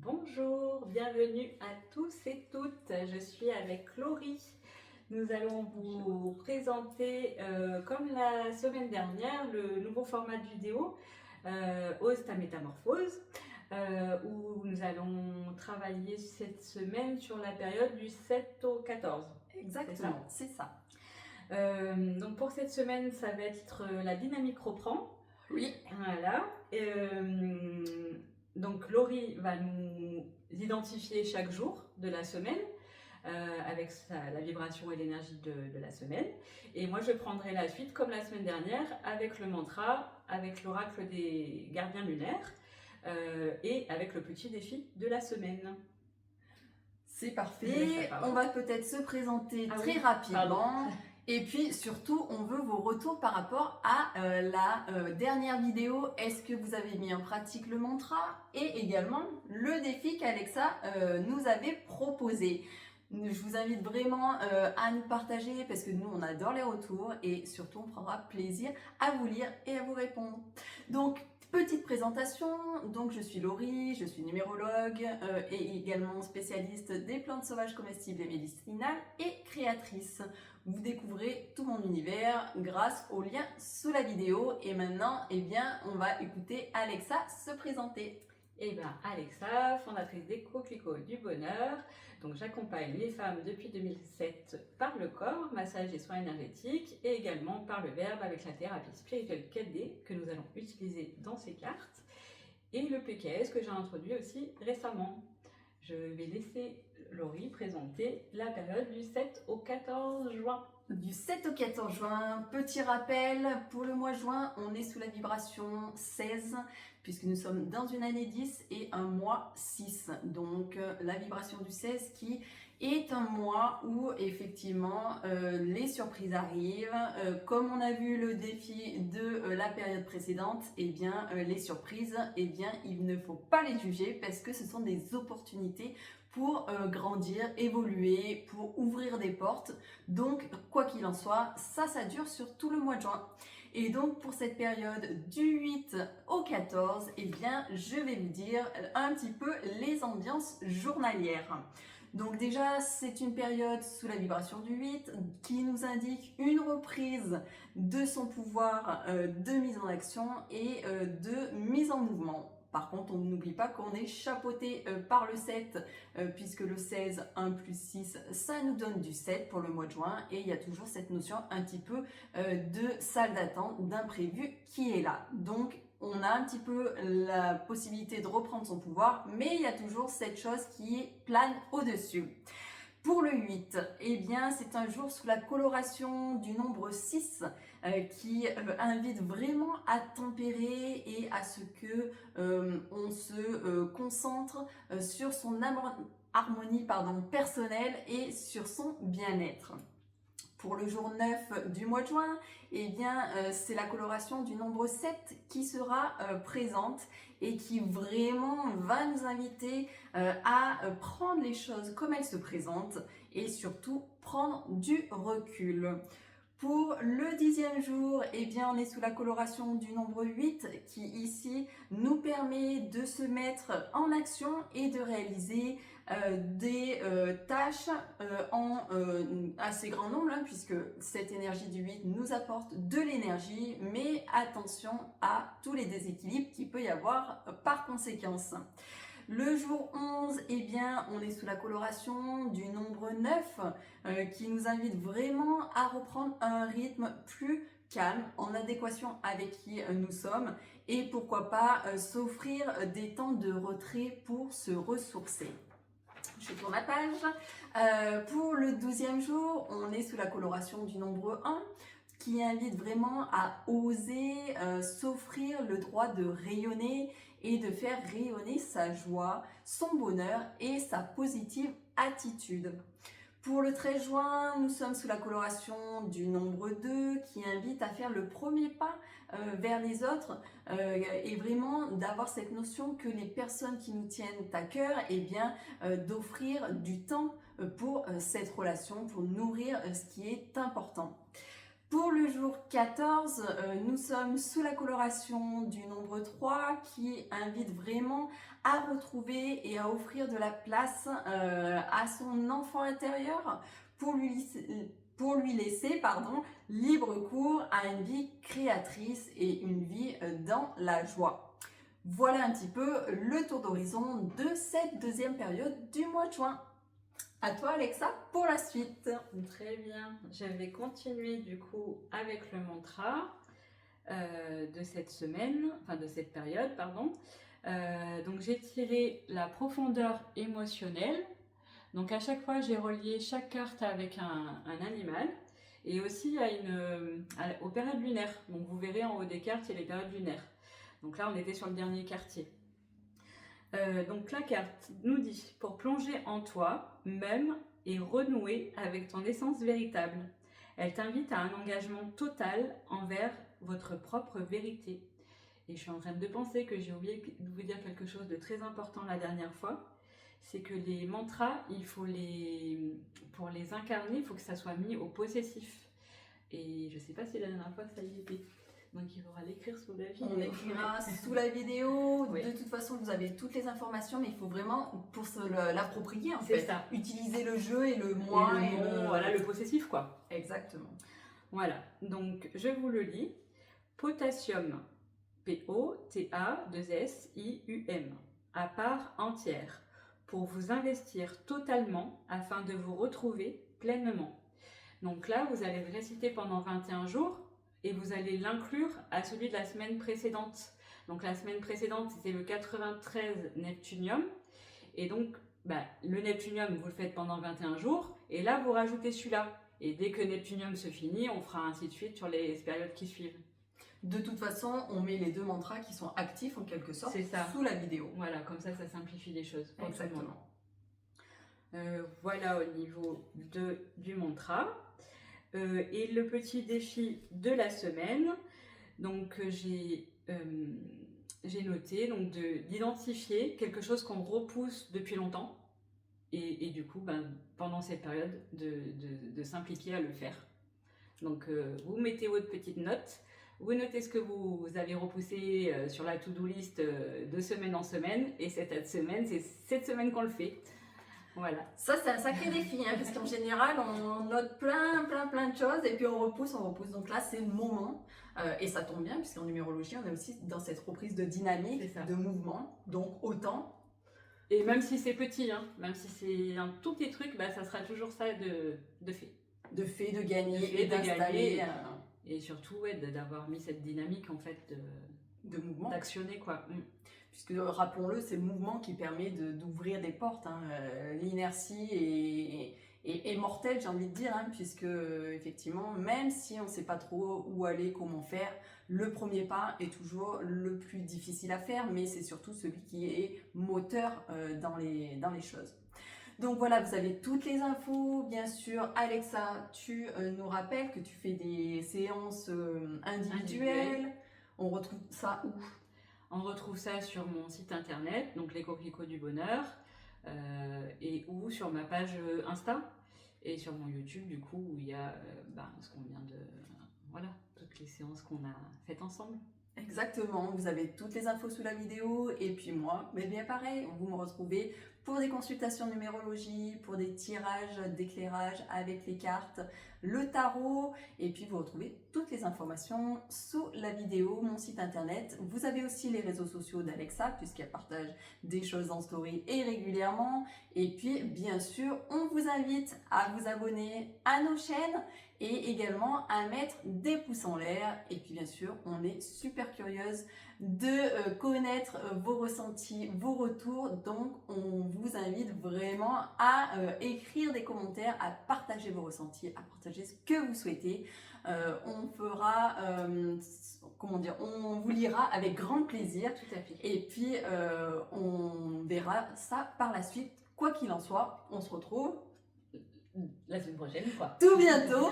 Bonjour, bienvenue à tous et toutes. Je suis avec Laurie. Nous allons vous présenter, comme la semaine dernière, le nouveau format de vidéo, Ose ta métamorphose, où nous allons travailler cette semaine sur la période du 7 au 14. Exactement, c'est ça. Donc pour cette semaine, ça va être la dynamique reprend. Oui. Voilà. Donc Laurie va nous identifier chaque jour de la semaine avec la vibration et l'énergie de la semaine. Et moi je prendrai la suite comme la semaine dernière avec le mantra, avec l'oracle des gardiens lunaires et avec le petit défi de la semaine. C'est parfait. On va peut-être se présenter très rapidement. Et puis surtout, on veut vos retours par rapport à la dernière vidéo. Est-ce que vous avez mis en pratique le mantra et également le défi qu'Alexa nous avait proposé? Je vous invite vraiment à nous partager parce que nous, on adore les retours et surtout, on prendra plaisir à vous lire et à vous répondre. Donc, petite présentation, donc je suis Laurie, je suis numérologue et également spécialiste des plantes sauvages comestibles et médicinales et créatrice. Vous découvrez tout mon univers grâce au lien sous la vidéo et maintenant, eh bien, on va écouter Alexa se présenter. Eh bien, Alexa, fondatrice des Coquelicots du Bonheur. Donc, j'accompagne les femmes depuis 2007 par le corps, massage et soins énergétiques, et également par le verbe avec la thérapie spirituelle 4D que nous allons utiliser dans ces cartes, et le PKS que j'ai introduit aussi récemment. Je vais laisser Laurie présenter la période du 7 au 14 juin. Du 7 au 14 juin, petit rappel, pour le mois de juin, on est sous la vibration 16, puisque nous sommes dans une année 10 et un mois 6. Donc la vibration du 16 qui est un mois où effectivement les surprises arrivent. Comme on a vu le défi de la période précédente, eh bien les surprises, eh bien il ne faut pas les juger parce que ce sont des opportunités pour grandir, évoluer, pour ouvrir des portes. Donc, quoi qu'il en soit, ça dure sur tout le mois de juin. Et donc, pour cette période du 8 au 14, eh bien, je vais vous dire un petit peu les ambiances journalières. Donc déjà, c'est une période sous la vibration du 8 qui nous indique une reprise de son pouvoir de mise en action et de mise en mouvement. Par contre, on n'oublie pas qu'on est chapeauté par le 7, puisque le 16, 1 plus 6, ça nous donne du 7 pour le mois de juin. Et il y a toujours cette notion un petit peu de salle d'attente, d'imprévu qui est là. Donc, on a un petit peu la possibilité de reprendre son pouvoir, mais il y a toujours cette chose qui plane au-dessus. Pour le 8, eh bien, c'est un jour sous la coloration du nombre 6 qui invite vraiment à tempérer et à ce que on se concentre sur son harmonie personnelle et sur son bien-être. Pour le jour 9 du mois de juin, eh bien, c'est la coloration du nombre 7 qui sera présente et qui vraiment va nous inviter à prendre les choses comme elles se présentent et surtout prendre du recul. Pour le 10e jour, eh bien, on est sous la coloration du nombre 8 qui ici nous permet de se mettre en action et de réaliser des tâches en assez grand nombre, hein, puisque cette énergie du 8 nous apporte de l'énergie, mais attention à tous les déséquilibres qu'il peut y avoir par conséquence. Le jour 11, eh bien, on est sous la coloration du nombre 9 qui nous invite vraiment à reprendre un rythme plus calme, en adéquation avec qui nous sommes et pourquoi pas s'offrir des temps de retrait pour se ressourcer. Je tourne la page. Pour le 12e jour, on est sous la coloration du nombre 1 qui invite vraiment à oser s'offrir le droit de rayonner et de faire rayonner sa joie, son bonheur et sa positive attitude. Pour le 13 juin, nous sommes sous la coloration du nombre 2 qui invite à faire le premier pas vers les autres et vraiment d'avoir cette notion que les personnes qui nous tiennent à cœur, eh bien, d'offrir du temps pour cette relation, pour nourrir ce qui est important. Pour le jour 14, nous sommes sous la coloration du nombre 3 qui invite vraiment à retrouver et à offrir de la place à son enfant intérieur pour lui laisser libre cours à une vie créatrice et une vie dans la joie. Voilà un petit peu le tour d'horizon de cette deuxième période du mois de juin. À toi Alexa pour la suite. Très bien, je vais continuer du coup avec le mantra de cette semaine, enfin de cette période, pardon. Donc j'ai tiré la profondeur émotionnelle. Donc à chaque fois j'ai relié chaque carte avec un animal et aussi aux périodes lunaires. Donc vous verrez en haut des cartes il y a les périodes lunaires. Donc là on était sur le dernier quartier. Donc la carte nous dit pour plonger en toi même et renouer avec ton essence véritable. Elle t'invite à un engagement total envers votre propre vérité. Et je suis en train de penser que j'ai oublié de vous dire quelque chose de très important la dernière fois. C'est que les mantras, pour les incarner, il faut que ça soit mis au possessif. Et je sais pas si la dernière fois ça y était. Donc il faudra l'écrire sous la vidéo. On écrira sous la vidéo. Oui. De toute façon, vous avez toutes les informations, mais il faut vraiment, pour l'approprier en fait, ça. Utiliser le jeu et le moi. Voilà, le possessif quoi. Exactement. Voilà, donc je vous le lis. Potassium, P-O-T-A-2-S-I-U-M, à part entière, pour vous investir totalement afin de vous retrouver pleinement. Donc là, vous allez le réciter pendant 21 jours et vous allez l'inclure à celui de la semaine précédente. Donc la semaine précédente, c'était le 93 Neptunium. Et donc, le Neptunium, vous le faites pendant 21 jours. Et là, vous rajoutez celui-là. Et dès que Neptunium se finit, on fera ainsi de suite sur les périodes qui suivent. De toute façon, on met les deux mantras qui sont actifs en quelque sorte sous la vidéo. Voilà, comme ça simplifie les choses. Exactement. Voilà au niveau du mantra. Et le petit défi de la semaine, donc j'ai noté d'identifier quelque chose qu'on repousse depuis longtemps et du coup pendant cette période de s'impliquer à le faire. Donc vous mettez votre petite note, vous notez ce que vous avez repoussé sur la to-do list de semaine en semaine et cette semaine, c'est cette semaine qu'on le fait. Voilà. Ça, c'est un sacré défi, parce qu'en général, on note plein de choses et puis on repousse. Donc là, c'est le moment. Et ça tombe bien, puisqu'en numérologie, on est aussi dans cette reprise de dynamique, de mouvement. Donc autant. Et même si c'est petit, même si c'est un tout petit truc, ça sera toujours ça de fait. De fait, de gagner et d'installer. Et surtout, d'avoir mis cette dynamique, en fait, de mouvement. D'actionner, quoi. Puisque, rappelons-le, c'est le mouvement qui permet d'ouvrir des portes. L'inertie est mortelle, j'ai envie de dire, puisque, effectivement, même si on ne sait pas trop où aller, comment faire, le premier pas est toujours le plus difficile à faire, mais c'est surtout celui qui est moteur dans les choses. Donc voilà, vous avez toutes les infos. Bien sûr, Alexa, tu nous rappelles que tu fais des séances individuelles. On retrouve ça où ? On retrouve ça sur mon site internet, donc les coquelicots du bonheur, ou sur ma page Insta, et sur mon YouTube, du coup, où il y a ce qu'on vient de... Voilà, toutes les séances qu'on a faites ensemble. Exactement, vous avez toutes les infos sous la vidéo, et puis moi, mais bien pareil, vous me retrouvez pour des consultations de numérologie, pour des tirages d'éclairage avec les cartes, le tarot, et puis vous retrouvez toutes les informations sous la vidéo, mon site internet. Vous avez aussi les réseaux sociaux d'Alexa, puisqu'elle partage des choses en story et régulièrement. Et puis, bien sûr, on vous invite à vous abonner à nos chaînes et également à mettre des pouces en l'air. Et puis, bien sûr, on est super curieuse de connaître vos ressentis, vos retours. Donc, on vous invite vraiment à écrire des commentaires, à partager vos ressentis, à partager ce que vous souhaitez. On fera, on vous lira avec grand plaisir. Tout à fait. Et puis, on verra ça par la suite. Quoi qu'il en soit, on se retrouve la semaine prochaine, quoi. Tout bientôt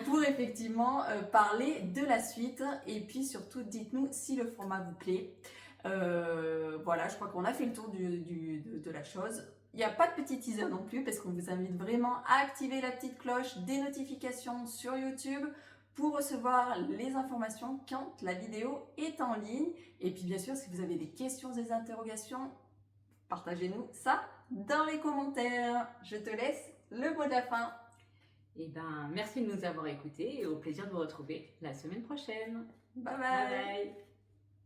pour effectivement parler de la suite. Et puis surtout, dites-nous si le format vous plaît. Voilà, je crois qu'on a fait le tour de la chose. Il n'y a pas de petit teaser non plus parce qu'on vous invite vraiment à activer la petite cloche des notifications sur YouTube pour recevoir les informations quand la vidéo est en ligne. Et puis bien sûr, si vous avez des questions, des interrogations, partagez-nous ça dans les commentaires. Je te laisse le mot de la fin. Et ben, merci de nous avoir écoutés et au plaisir de vous retrouver la semaine prochaine. Bye Bye bye. bye.